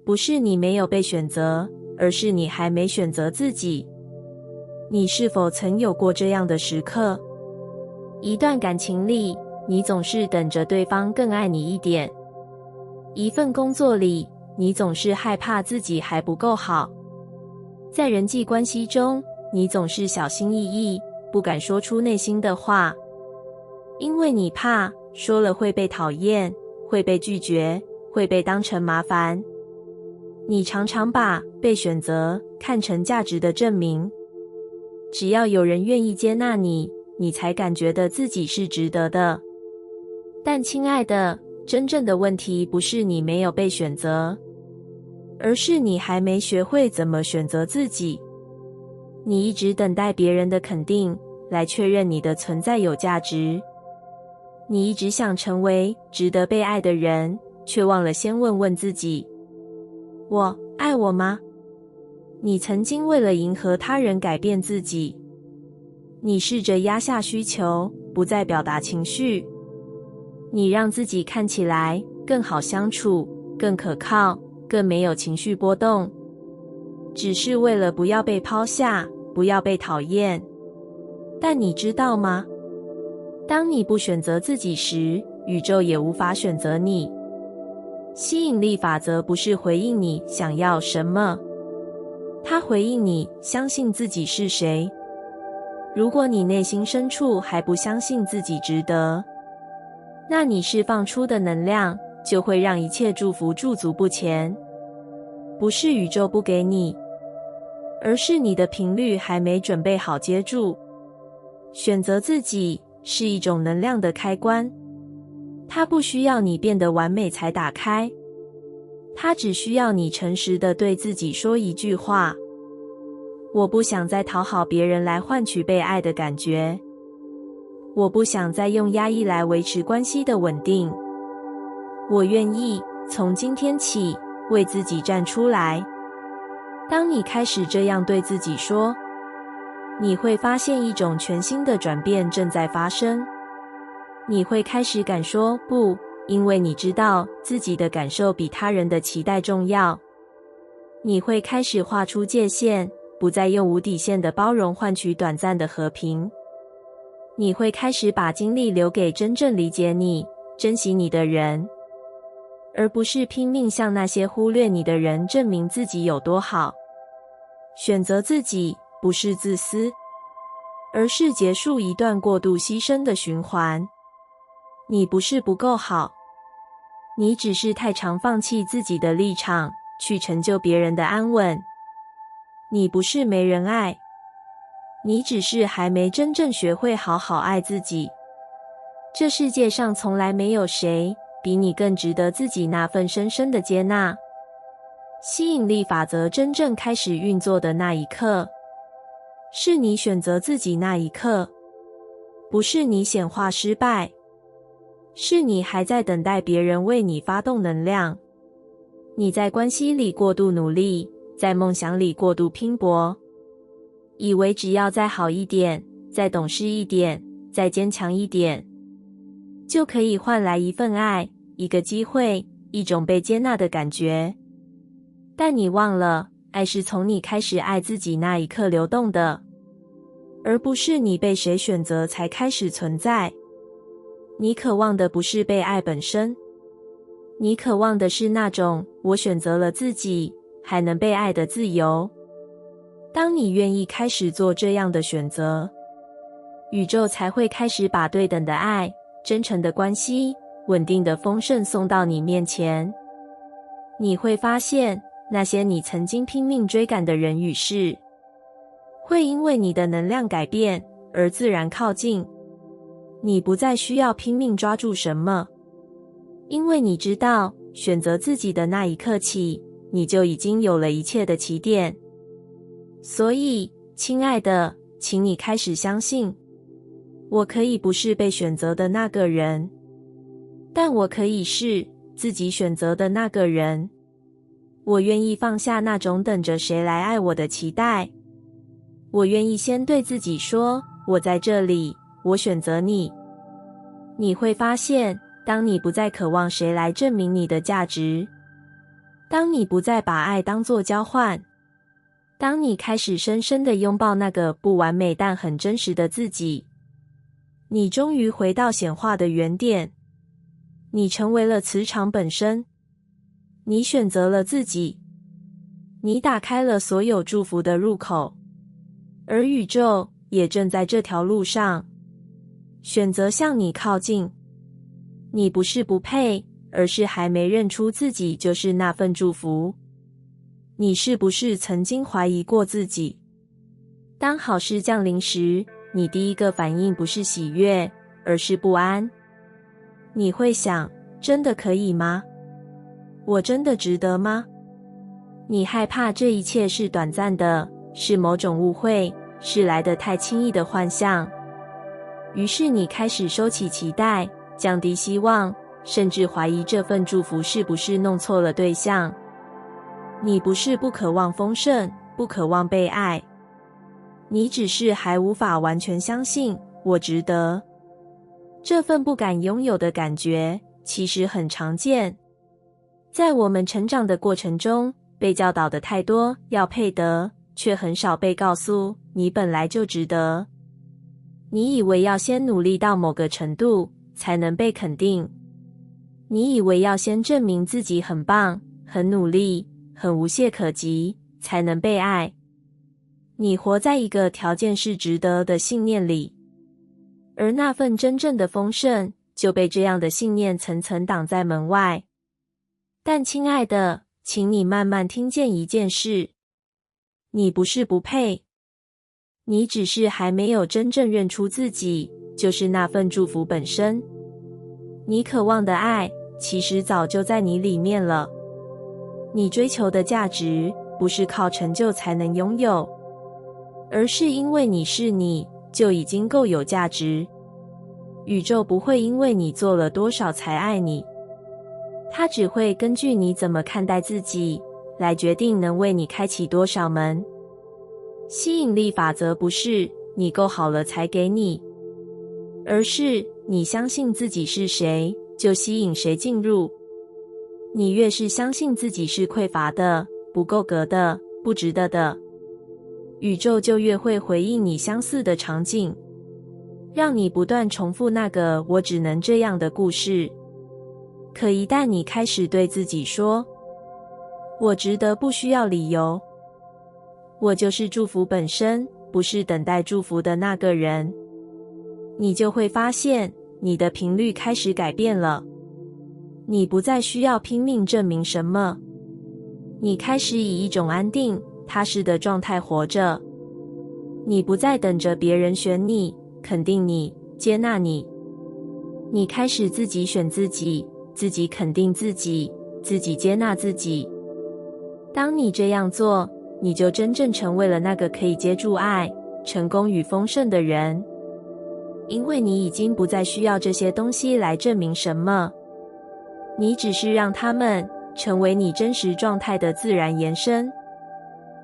不是你没有被选择，而是你还没选择自己。你是否曾有过这样的时刻？一段感情里，你总是等着对方更爱你一点；一份工作里，你总是害怕自己还不够好；在人际关系中，你总是小心翼翼，不敢说出内心的话，因为你怕说了会被讨厌，会被拒绝，会被当成麻烦。你常常把被选择看成价值的证明，只要有人愿意接纳你，你才感觉得自己是值得的。但亲爱的，真正的问题不是你没有被选择，而是你还没学会怎么选择自己。你一直等待别人的肯定来确认你的存在有价值。你一直想成为值得被爱的人，却忘了先问问自己：我爱我吗？你曾经为了迎合他人改变自己，你试着压下需求，不再表达情绪，你让自己看起来更好相处，更可靠，更没有情绪波动，只是为了不要被抛下，不要被讨厌。但你知道吗？当你不选择自己时，宇宙也无法选择你。吸引力法则不是回应你想要什么，它回应你相信自己是谁。如果你内心深处还不相信自己值得，那你释放出的能量就会让一切祝福驻足不前。不是宇宙不给你，而是你的频率还没准备好接住。选择自己是一种能量的开关，它不需要你变得完美才打开，它只需要你诚实地对自己说一句话：我不想再讨好别人来换取被爱的感觉，我不想再用压抑来维持关系的稳定，我愿意从今天起为自己站出来。当你开始这样对自己说，你会发现一种全新的转变正在发生。你会开始敢说不，因为你知道自己的感受比他人的期待重要。你会开始画出界限，不再用无底线的包容换取短暂的和平。你会开始把精力留给真正理解你、珍惜你的人，而不是拼命向那些忽略你的人证明自己有多好。选择自己不是自私，而是结束一段过度牺牲的循环。你不是不够好，你只是太常放弃自己的立场，去成就别人的安稳。你不是没人爱，你只是还没真正学会好好爱自己。这世界上从来没有谁比你更值得自己那份深深的接纳。吸引力法则真正开始运作的那一刻，是你选择自己那一刻，不是你显化失败，是你还在等待别人为你发动能量。你在关系里过度努力，在梦想里过度拼搏，以为只要再好一点，再懂事一点，再坚强一点，就可以换来一份爱，一个机会，一种被接纳的感觉。但你忘了，爱是从你开始爱自己那一刻流动的，而不是你被谁选择才开始存在。你渴望的不是被爱本身，你渴望的是那种我选择了自己，还能被爱的自由。当你愿意开始做这样的选择，宇宙才会开始把对等的爱、真诚的关系、稳定的丰盛送到你面前。你会发现，那些你曾经拼命追赶的人与事，会因为你的能量改变而自然靠近。你不再需要拼命抓住什么，因为你知道，选择自己的那一刻起，你就已经有了一切的起点。所以，亲爱的，请你开始相信，我可以不是被选择的那个人，但我可以是自己选择的那个人。我愿意放下那种等着谁来爱我的期待，我愿意先对自己说，我在这里，我选择你。你会发现，当你不再渴望谁来证明你的价值，当你不再把爱当作交换，当你开始深深地拥抱那个不完美但很真实的自己，你终于回到显化的原点。你成为了磁场本身，你选择了自己，你打开了所有祝福的入口，而宇宙也正在这条路上选择向你靠近。你不是不配，而是还没认出自己就是那份祝福。你是不是曾经怀疑过自己？当好事降临时，你第一个反应不是喜悦，而是不安。你会想，真的可以吗？我真的值得吗？你害怕这一切是短暂的，是某种误会，是来得太轻易的幻象。于是你开始收起期待，降低希望，甚至怀疑这份祝福是不是弄错了对象。你不是不渴望丰盛，不渴望被爱，你只是还无法完全相信我值得。这份不敢拥有的感觉其实很常见，在我们成长的过程中，被教导的太多要配得，却很少被告诉你本来就值得。你以为要先努力到某个程度才能被肯定，你以为要先证明自己很棒、很努力、很无懈可击才能被爱。你活在一个条件是值得的信念里，而那份真正的丰盛就被这样的信念层层挡在门外。但亲爱的，请你慢慢听见一件事，你不是不配，你只是还没有真正认出自己就是那份祝福本身。你渴望的爱其实早就在你里面了。你追求的价值不是靠成就才能拥有，而是因为你是你就已经够有价值。宇宙不会因为你做了多少才爱你，它只会根据你怎么看待自己来决定能为你开启多少门。吸引力法则不是你够好了才给你，而是你相信自己是谁，就吸引谁进入。你越是相信自己是匮乏的、不够格的、不值得的，宇宙就越会回应你相似的场景，让你不断重复那个我只能这样的故事。可一旦你开始对自己说，我值得，不需要理由，我就是祝福本身，不是等待祝福的那个人，你就会发现你的频率开始改变了。你不再需要拼命证明什么，你开始以一种安定、踏实的状态活着。你不再等着别人选你、肯定你、接纳你，你开始自己选自己，自己肯定自己，自己接纳自己。当你这样做，你就真正成为了那个可以接住爱、成功与丰盛的人，因为你已经不再需要这些东西来证明什么，你只是让它们成为你真实状态的自然延伸。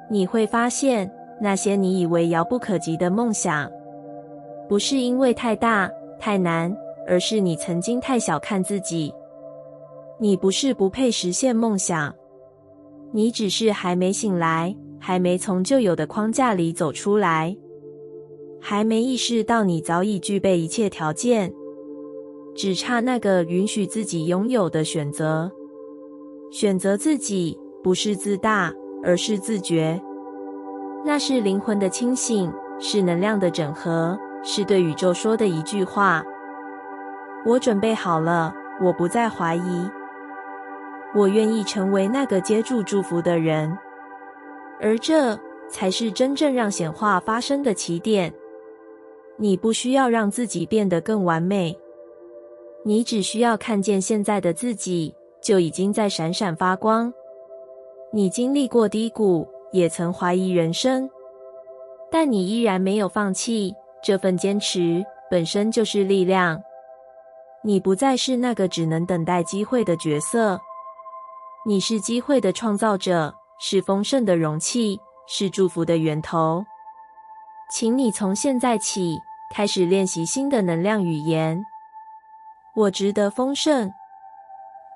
你会发现，那些你以为遥不可及的梦想，不是因为太大、太难，而是你曾经太小看自己。你不是不配实现梦想，你只是还没醒来，还没从旧有的框架里走出来，还没意识到你早已具备一切条件，只差那个允许自己拥有的选择。选择自己不是自大，而是自觉。那是灵魂的清醒，是能量的整合，是对宇宙说的一句话：我准备好了，我不再怀疑，我愿意成为那个接住祝福的人。而这才是真正让显化发生的起点。你不需要让自己变得更完美，你只需要看见现在的自己就已经在闪闪发光。你经历过低谷，也曾怀疑人生，但你依然没有放弃，这份坚持本身就是力量。你不再是那个只能等待机会的角色，你是机会的创造者，是丰盛的容器，是祝福的源头。请你从现在起开始练习新的能量语言。我值得丰盛，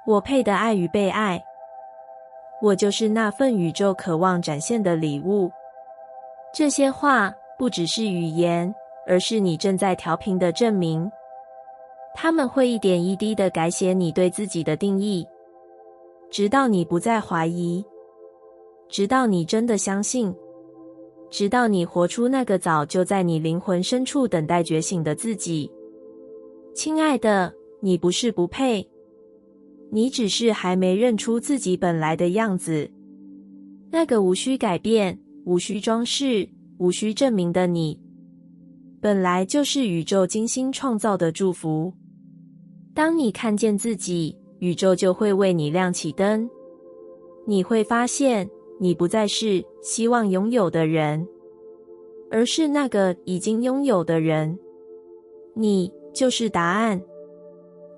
我配得爱与被爱，我就是那份宇宙渴望展现的礼物。这些话不只是语言，而是你正在调频的证明。他们会一点一滴地改写你对自己的定义，直到你不再怀疑，直到你真的相信，直到你活出那个早就在你灵魂深处等待觉醒的自己。亲爱的，你不是不配，你只是还没认出自己本来的样子。那个无需改变、无需装饰、无需证明的你，本来就是宇宙精心创造的祝福。当你看见自己，宇宙就会为你亮起灯。你会发现，你不再是希望拥有的人，而是那个已经拥有的人。你就是答案，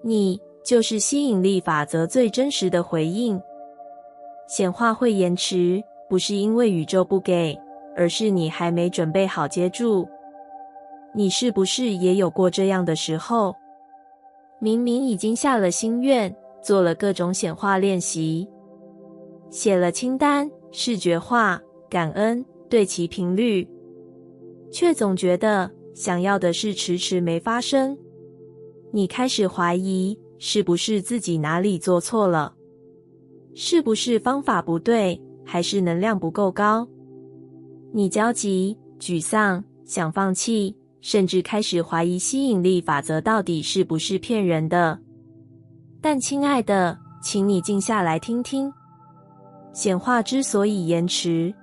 你就是吸引力法则最真实的回应。显化会延迟，不是因为宇宙不给，而是你还没准备好接住。你是不是也有过这样的时候？明明已经下了心愿，做了各种显化练习，写了清单，视觉化、感恩，对齐频率，却总觉得想要的事迟迟没发生。你开始怀疑，是不是自己哪里做错了？是不是方法不对，还是能量不够高？你焦急、沮丧，想放弃，甚至开始怀疑吸引力法则到底是不是骗人的。但亲爱的，请你静下来听听。显化之所以延迟，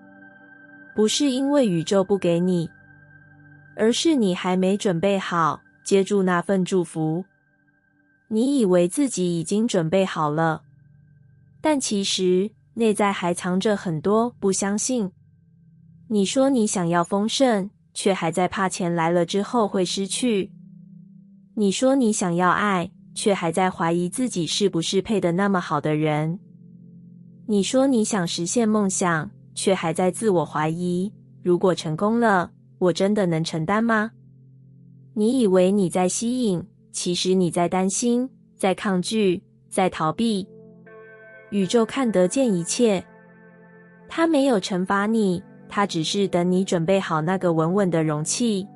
不是因为宇宙不给你，而是你还没准备好接住那份祝福。你以为自己已经准备好了，但其实内在还藏着很多不相信。你说你想要丰盛，却还在怕钱来了之后会失去。你说你想要爱，却还在怀疑自己是不是配得那么好的人。你说你想实现梦想，却还在自我怀疑，如果成功了，我真的能承担吗？你以为你在吸引，其实你在担心，在抗拒，在逃避。宇宙看得见一切，它没有惩罚你，它只是等你准备好那个稳稳的容器，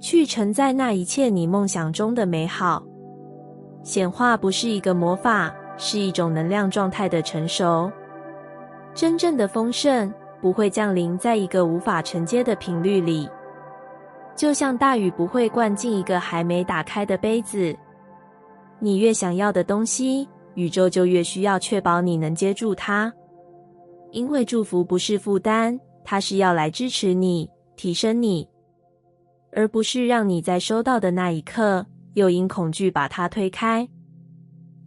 去承载那一切你梦想中的美好。显化不是一个魔法，是一种能量状态的成熟。真正的丰盛不会降临在一个无法承接的频率里，就像大雨不会灌进一个还没打开的杯子。你越想要的东西，宇宙就越需要确保你能接住它。因为祝福不是负担，它是要来支持你、提升你，而不是让你在收到的那一刻又因恐惧把它推开。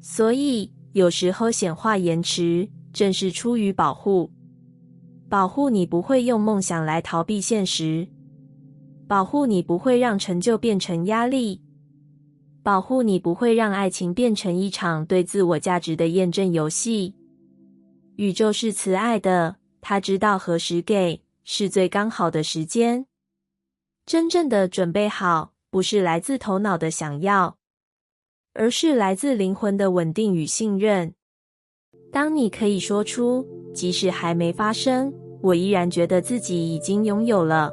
所以有时候显化延迟，正是出于保护。保护你不会用梦想来逃避现实，保护你不会让成就变成压力，保护你不会让爱情变成一场对自我价值的验证游戏。宇宙是慈爱的，它知道何时给，是最刚好的时间。真正的准备好，不是来自头脑的想要，而是来自灵魂的稳定与信任。当你可以说出，即使还没发生，我依然觉得自己已经拥有了。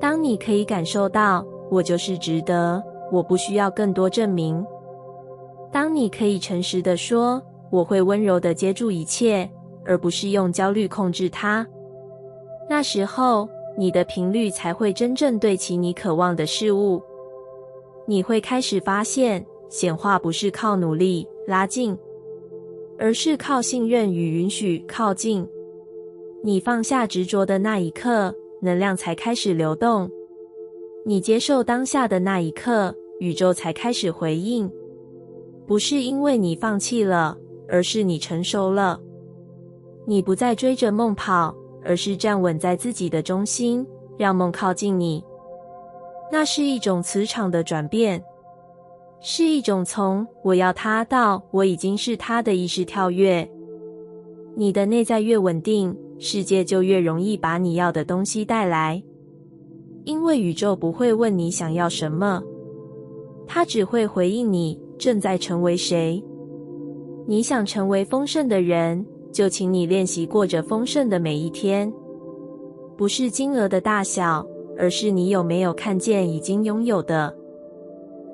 当你可以感受到，我就是值得，我不需要更多证明。当你可以诚实地说，我会温柔地接住一切，而不是用焦虑控制它。那时候，你的频率才会真正对齐你渴望的事物。你会开始发现，显化不是靠努力拉近，而是靠信任与允许靠近。你放下执着的那一刻，能量才开始流动。你接受当下的那一刻，宇宙才开始回应。不是因为你放弃了，而是你成熟了。你不再追着梦跑，而是站稳在自己的中心，让梦靠近你。那是一种磁场的转变，是一种从我要它到我已经是它的意识跳跃。你的内在越稳定，世界就越容易把你要的东西带来。因为宇宙不会问你想要什么，它只会回应你正在成为谁。你想成为丰盛的人，就请你练习过着丰盛的每一天。不是金额的大小，而是你有没有看见已经拥有的。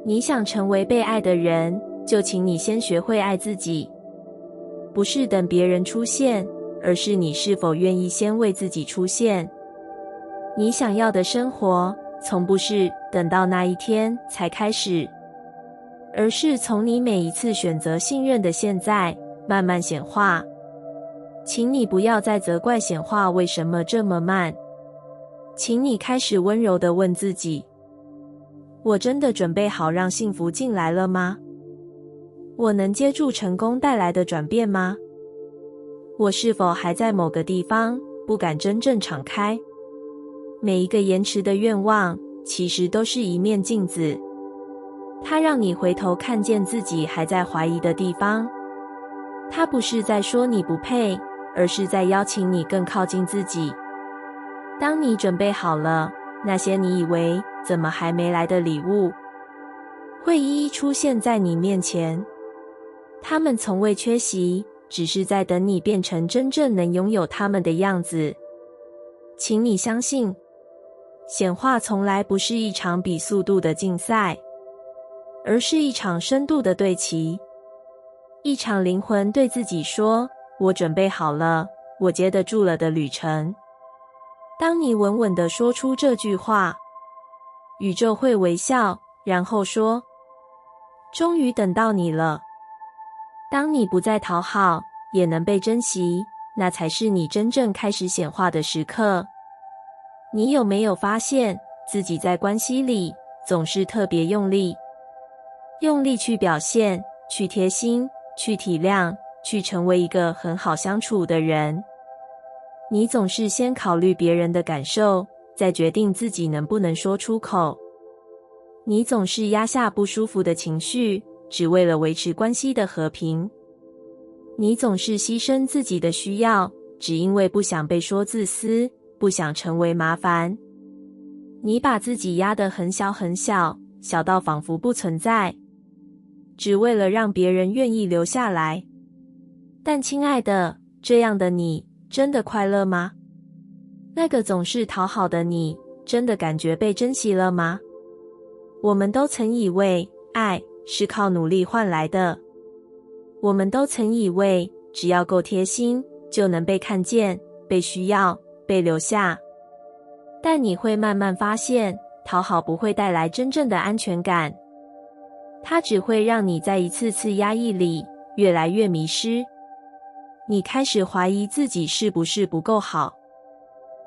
你想成为被爱的人，就请你先学会爱自己。不是等别人出现，而是你是否愿意先为自己出现。你想要的生活，从不是等到那一天才开始，而是从你每一次选择信任的现在，慢慢显化。请你不要再责怪显化为什么这么慢。请你开始温柔地问自己：我真的准备好让幸福进来了吗？我能接住成功带来的转变吗？我是否还在某个地方不敢真正敞开？每一个延迟的愿望，其实都是一面镜子，它让你回头看见自己还在怀疑的地方。它不是在说你不配，而是在邀请你更靠近自己。当你准备好了，那些你以为怎么还没来的礼物，会一一出现在你面前。它们从未缺席，只是在等你变成真正能拥有它们的样子。请你相信，显化从来不是一场比速度的竞赛，而是一场深度的对齐。一场灵魂对自己说：我准备好了，我接得住了的旅程。当你稳稳地说出这句话，宇宙会微笑，然后说：终于等到你了。当你不再讨好，也能被珍惜，那才是你真正开始显化的时刻。你有没有发现自己在关系里总是特别用力去表现，去贴心，去体谅，去成为一个很好相处的人？你总是先考虑别人的感受，再决定自己能不能说出口。你总是压下不舒服的情绪，只为了维持关系的和平。你总是牺牲自己的需要，只因为不想被说自私，不想成为麻烦。你把自己压得很小很小，小到仿佛不存在，只为了让别人愿意留下来。但亲爱的，这样的你真的快乐吗？那个总是讨好的你，真的感觉被珍惜了吗？我们都曾以为爱是靠努力换来的，我们都曾以为只要够贴心，就能被看见，被需要，被留下。但你会慢慢发现，讨好不会带来真正的安全感，它只会让你在一次次压抑里越来越迷失。你开始怀疑自己是不是不够好，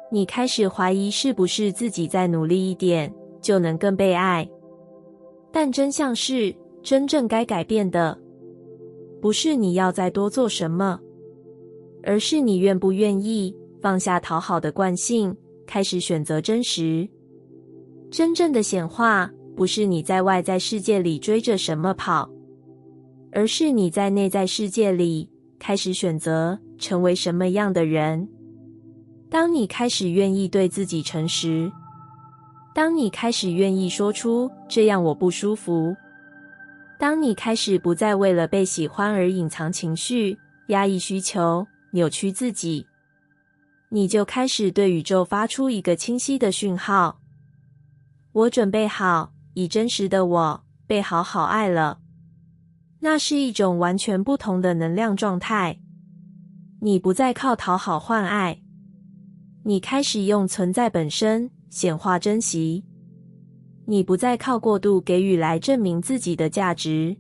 你开始怀疑是不是自己再努力一点就能更被爱。但真相是，真正该改变的，不是你要再多做什么，而是你愿不愿意放下讨好的惯性，开始选择真实。真正的显化，不是你在外在世界里追着什么跑，而是你在内在世界里开始选择成为什么样的人。当你开始愿意对自己诚实，当你开始愿意说出这样我不舒服，当你开始不再为了被喜欢而隐藏情绪，压抑需求，扭曲自己，你就开始对宇宙发出一个清晰的讯号：我准备好，以真实的我被好好爱了。那是一种完全不同的能量状态。你不再靠讨好换爱，你开始用存在本身显化珍惜。你不再靠过度给予来证明自己的价值，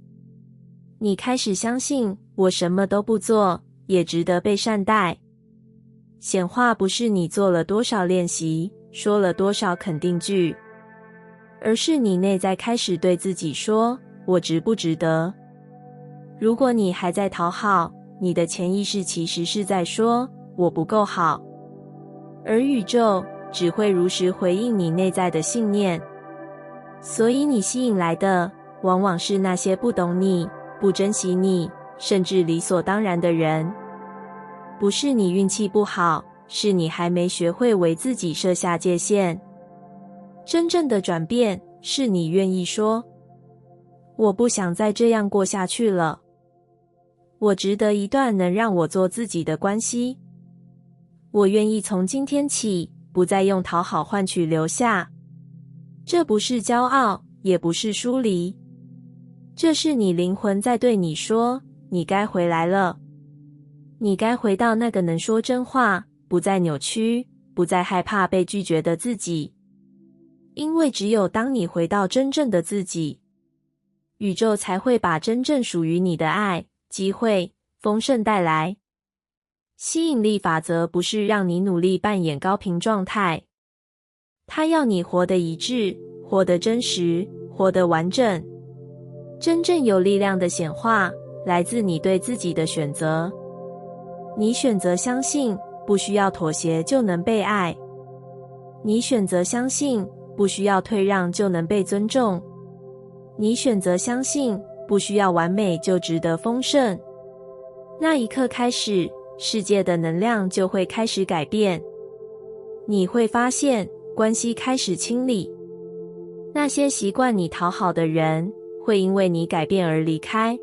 你开始相信我什么都不做也值得被善待。显化不是你做了多少练习，说了多少肯定句，而是你内在开始对自己说：我值不值得？如果你还在讨好，你的潜意识其实是在说：我不够好。而宇宙只会如实回应你内在的信念。所以你吸引来的，往往是那些不懂你、不珍惜你，甚至理所当然的人。不是你运气不好，是你还没学会为自己设下界限。真正的转变，是你愿意说：我不想再这样过下去了。我值得一段能让我做自己的关系。我愿意从今天起不再用讨好换取留下。这不是骄傲，也不是疏离，这是你灵魂在对你说，你该回来了。你该回到那个能说真话，不再扭曲，不再害怕被拒绝的自己。因为只有当你回到真正的自己，宇宙才会把真正属于你的爱、机会、丰盛带来。吸引力法则不是让你努力扮演高频状态，它要你活得一致，活得真实，活得完整。真正有力量的显化，来自你对自己的选择。你选择相信，不需要妥协就能被爱。你选择相信，不需要退让就能被尊重。你选择相信，不需要完美就值得丰盛。那一刻开始，世界的能量就会开始改变。你会发现，关系开始清理。那些习惯你讨好的人，会因为你改变而离开，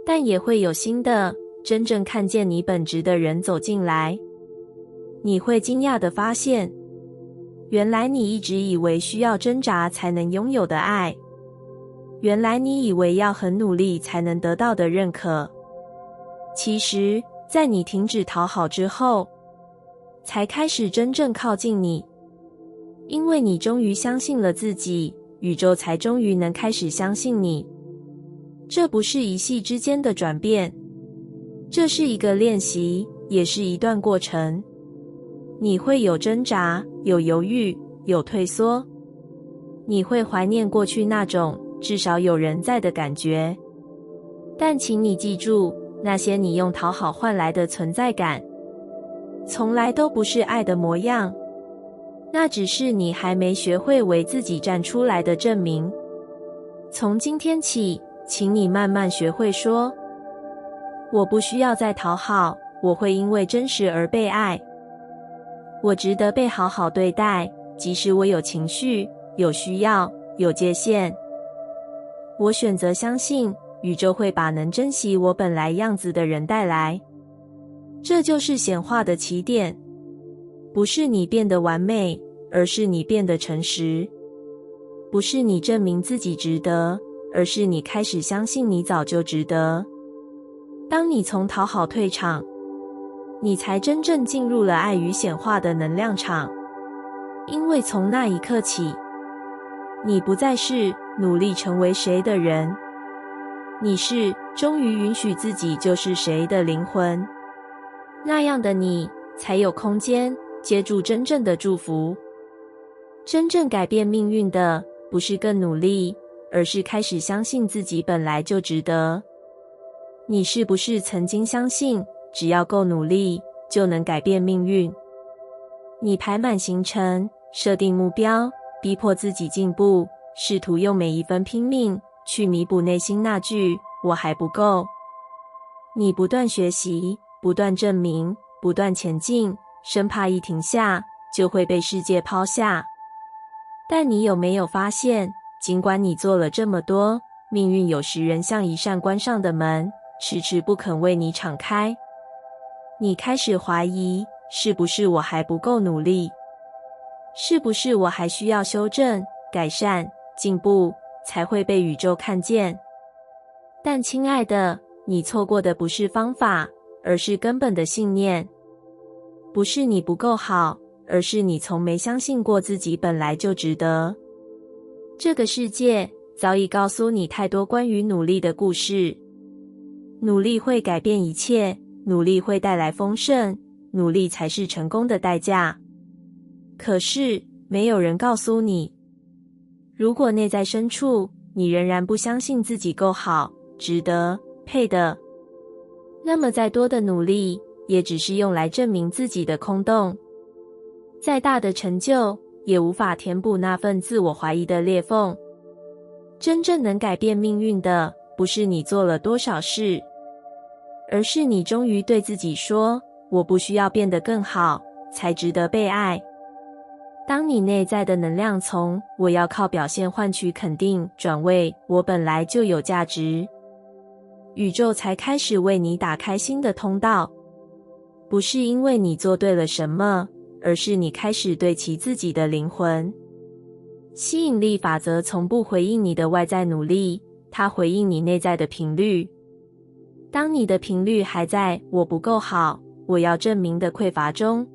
但也会有新的，真正看见你本质的人走进来。你会惊讶地发现，原来你一直以为需要挣扎才能拥有的爱，原来你以为要很努力才能得到的认可，其实在你停止讨好之后，才开始真正靠近你。因为你终于相信了自己，宇宙才终于能开始相信你。这不是一夕之间的转变，这是一个练习，也是一段过程。你会有挣扎，有犹豫，有退缩。你会怀念过去那种至少有人在的感觉。但请你记住，那些你用讨好换来的存在感，从来都不是爱的模样。那只是你还没学会为自己站出来的证明。从今天起，请你慢慢学会说，我不需要再讨好，我会因为真实而被爱。我值得被好好对待，即使我有情绪，有需要，有界限。我选择相信，宇宙会把能珍惜我本来样子的人带来。这就是显化的起点。不是你变得完美，而是你变得诚实。不是你证明自己值得，而是你开始相信你早就值得。当你从讨好退场，你才真正进入了爱与显化的能量场。因为从那一刻起，你不再是努力成为谁的人，你是终于允许自己就是谁的灵魂。那样的你，才有空间接住真正的祝福。真正改变命运的，不是更努力，而是开始相信自己本来就值得。你是不是曾经相信，只要够努力，就能改变命运？你排满行程，设定目标，逼迫自己进步，试图用每一分拼命去弥补内心那句“我还不够”。你不断学习，不断证明，不断前进，生怕一停下就会被世界抛下。但你有没有发现，尽管你做了这么多，命运有时仍像一扇关上的门，迟迟不肯为你敞开。你开始怀疑，是不是我还不够努力？是不是我还需要修正、改善、进步，才会被宇宙看见？但亲爱的，你错过的不是方法，而是根本的信念。不是你不够好，而是你从没相信过自己本来就值得。这个世界早已告诉你太多关于努力的故事。努力会改变一切，努力会带来丰盛，努力才是成功的代价。可是，没有人告诉你，如果内在深处你仍然不相信自己够好、值得、配的，那么再多的努力也只是用来证明自己的空洞。再大的成就也无法填补那份自我怀疑的裂缝。真正能改变命运的，不是你做了多少事，而是你终于对自己说，我不需要变得更好，才值得被爱。当你内在的能量从我要靠表现换取肯定，转为我本来就有价值，宇宙才开始为你打开新的通道。不是因为你做对了什么，而是你开始对齐自己的灵魂。吸引力法则从不回应你的外在努力，它回应你内在的频率。当你的频率还在我不够好，我要证明的匮乏中，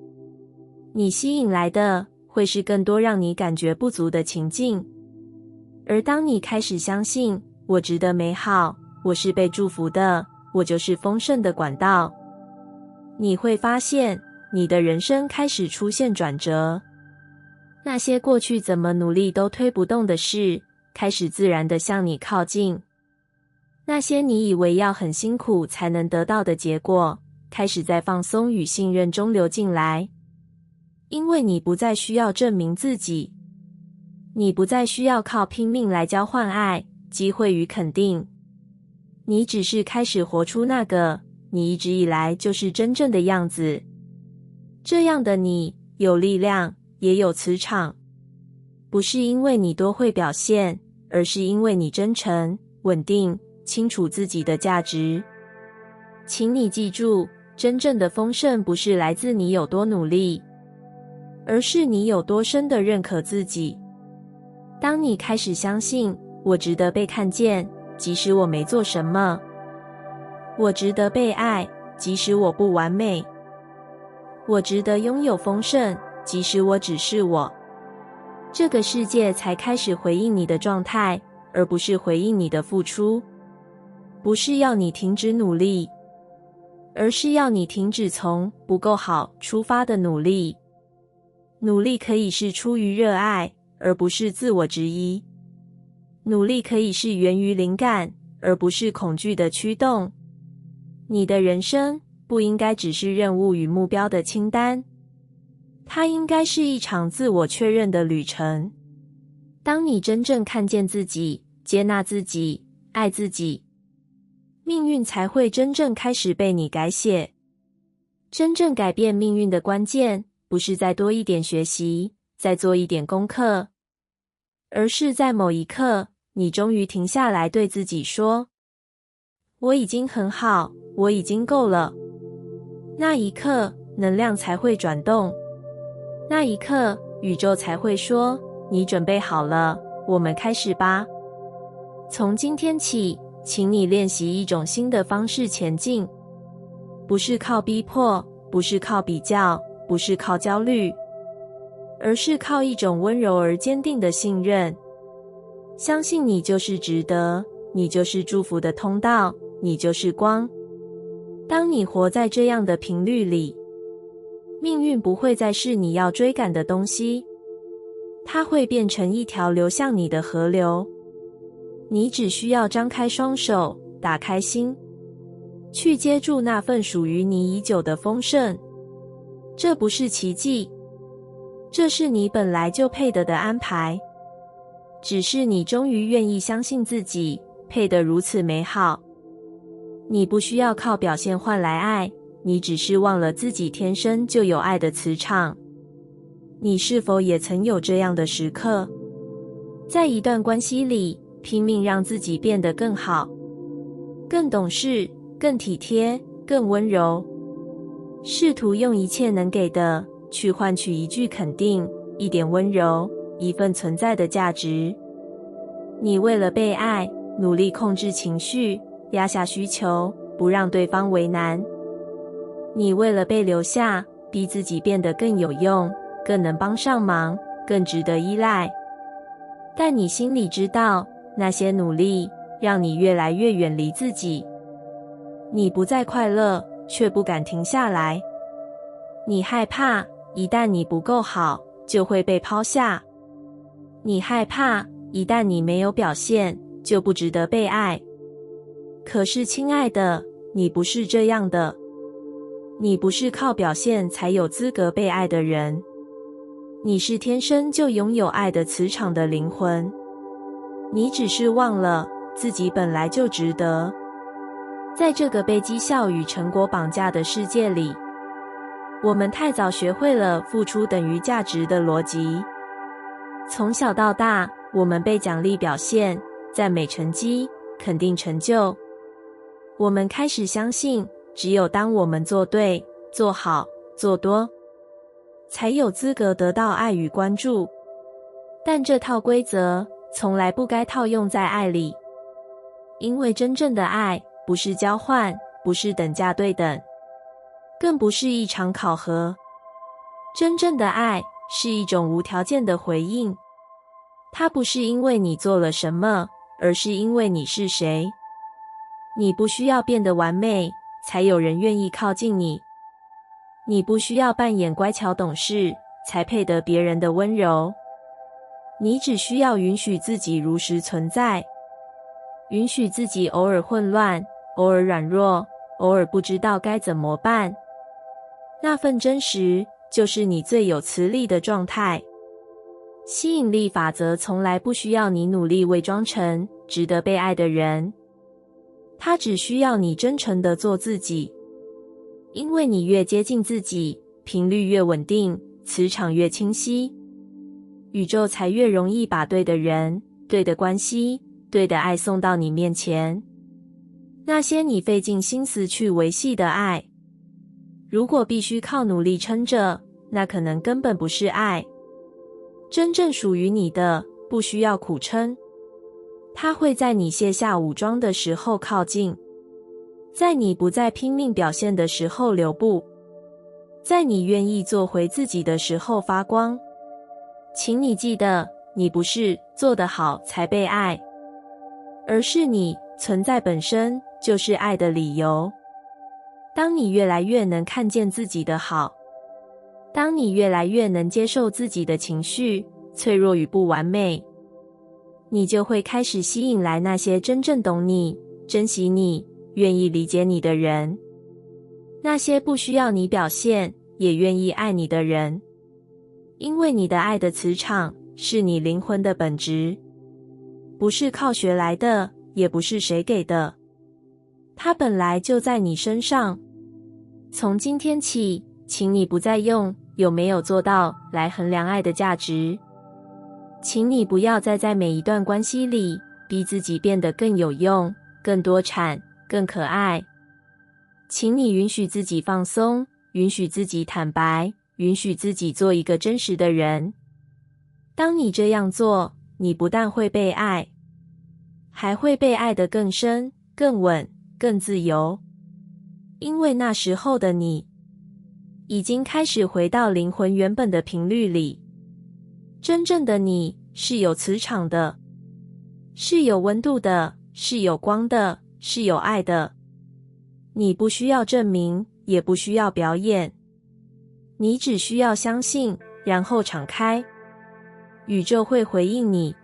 你吸引来的会是更多让你感觉不足的情境。而当你开始相信我值得美好，我是被祝福的，我就是丰盛的管道，你会发现你的人生开始出现转折。那些过去怎么努力都推不动的事，开始自然地向你靠近。那些你以为要很辛苦才能得到的结果，开始在放松与信任中流进来。因为你不再需要证明自己，你不再需要靠拼命来交换爱、机会与肯定。你只是开始活出那个你一直以来就是真正的样子。这样的你有力量，也有磁场，不是因为你多会表现，而是因为你真诚、稳定、清楚自己的价值。请你记住，真正的丰盛不是来自你有多努力，而是你有多深的认可自己。当你开始相信我值得被看见，即使我没做什么；我值得被爱，即使我不完美；我值得拥有丰盛，即使我只是我。这个世界才开始回应你的状态，而不是回应你的付出。不是要你停止努力，而是要你停止从不够好出发的努力。努力可以是出于热爱，而不是自我质疑。努力可以是源于灵感，而不是恐惧的驱动。你的人生不应该只是任务与目标的清单，它应该是一场自我确认的旅程。当你真正看见自己，接纳自己，爱自己，命运才会真正开始被你改写。真正改变命运的关键，不是再多一点学习，再做一点功课，而是在某一刻，你终于停下来对自己说，我已经很好，我已经够了。那一刻，能量才会转动。那一刻，宇宙才会说，你准备好了，我们开始吧。从今天起，请你练习一种新的方式前进，不是靠逼迫，不是靠比较，不是靠焦虑，而是靠一种温柔而坚定的信任。相信你就是值得，你就是祝福的通道，你就是光。当你活在这样的频率里，命运不会再是你要追赶的东西，它会变成一条流向你的河流。你只需要张开双手，打开心，去接住那份属于你已久的丰盛。这不是奇迹，这是你本来就配得的安排。只是你终于愿意相信自己配得如此美好。你不需要靠表现换来爱，你只是忘了自己天生就有爱的磁场。你是否也曾有这样的时刻，在一段关系里拼命让自己变得更好，更懂事，更体贴，更温柔，试图用一切能给的去换取一句肯定，一点温柔，一份存在的价值。你为了被爱，努力控制情绪，压下需求，不让对方为难。你为了被留下，逼自己变得更有用，更能帮上忙，更值得依赖。但你心里知道，那些努力让你越来越远离自己。你不再快乐，却不敢停下来。你害怕，一旦你不够好，就会被抛下。你害怕，一旦你没有表现，就不值得被爱。可是，亲爱的，你不是这样的。你不是靠表现才有资格被爱的人。你是天生就拥有爱的磁场的灵魂。你只是忘了，自己本来就值得。在这个被绩效与成果绑架的世界里，我们太早学会了付出等于价值的逻辑。从小到大，我们被奖励表现、赞美成绩、肯定成就。我们开始相信，只有当我们做对、做好、做多，才有资格得到爱与关注。但这套规则从来不该套用在爱里，因为真正的爱不是交换，不是等价对等，更不是一场考核。真正的爱是一种无条件的回应，它不是因为你做了什么，而是因为你是谁。你不需要变得完美，才有人愿意靠近你。你不需要扮演乖巧懂事，才配得别人的温柔。你只需要允许自己如实存在，允许自己偶尔混乱，偶尔软弱，偶尔不知道该怎么办。那份真实，就是你最有磁力的状态。吸引力法则从来不需要你努力伪装成值得被爱的人，它只需要你真诚地做自己。因为你越接近自己，频率越稳定，磁场越清晰，宇宙才越容易把对的人、对的关系、对的爱送到你面前。那些你费尽心思去维系的爱，如果必须靠努力撑着，那可能根本不是爱。真正属于你的，不需要苦撑，它会在你卸下武装的时候靠近，在你不再拼命表现的时候留步，在你愿意做回自己的时候发光。请你记得，你不是做得好才被爱，而是你存在本身就是爱的理由。当你越来越能看见自己的好，当你越来越能接受自己的情绪、脆弱与不完美，你就会开始吸引来那些真正懂你、珍惜你、愿意理解你的人，那些不需要你表现，也愿意爱你的人。因为你的爱的磁场是你灵魂的本质，不是靠学来的，也不是谁给的，它本来就在你身上。从今天起，请你不再用有没有做到来衡量爱的价值，请你不要再在每一段关系里逼自己变得更有用、更多产、更可爱。请你允许自己放松，允许自己坦白，允许自己做一个真实的人。当你这样做，你不但会被爱，还会被爱得更深、更稳、更自由。因为那时候的你，已经开始回到灵魂原本的频率里。真正的你是有磁场的，是有温度的，是有光的，是有爱的。你不需要证明，也不需要表演，你只需要相信，然后敞开。宇宙会回应你。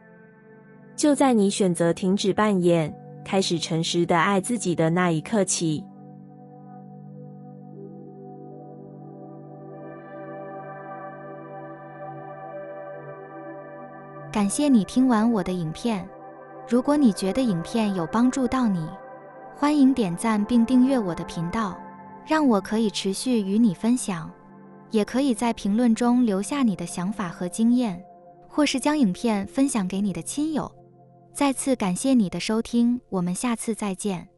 就在你选择停止扮演，开始诚实地爱自己的那一刻起。感谢你听完我的影片。如果你觉得影片有帮助到你，欢迎点赞并订阅我的频道，让我可以持续与你分享。也可以在评论中留下你的想法和经验，或是将影片分享给你的亲友。再次感谢你的收听，我们下次再见。